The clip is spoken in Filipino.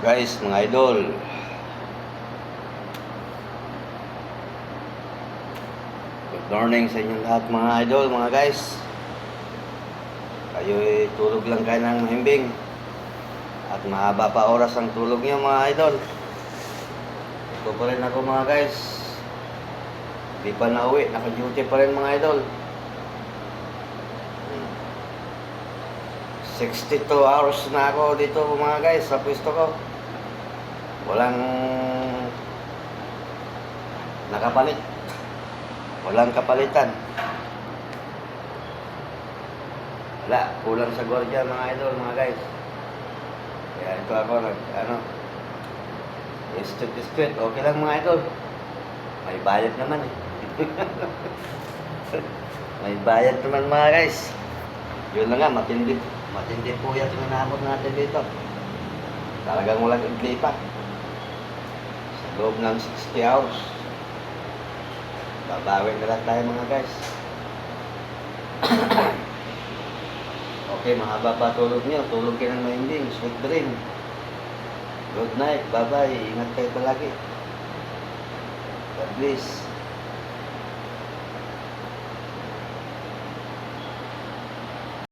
Guys, mga idol, good morning sa inyong lahat mga idol, mga guys. Kayo'y tulog lang kayo ng mahimbing at mahaba pa oras ang tulog niyo mga idol. Ito pa rin ako mga guys, hindi pa nauwi, naka-duty pa rin mga idol. 62 hours na ako dito mga guys sa pwesto ko. Walang nakapalit. Walang kapalitan. Wala, kulang sa gwardiya mga idol, mga guys. Kaya ito ako street. Okay lang mga idol. May bayad naman eh. May bayad naman mga guys. Yun na nga, matindi po yan tinanamot natin dito. Talagang walang iglipat. Sa loob ng 60 hours. Babawi na lang tayo mga guys. Okay, mahaba pa tulog nyo. Tulog kayo ng mahimbing. Sweet dream. Good night. Bye-bye. Ingat kayo palagi. God bless.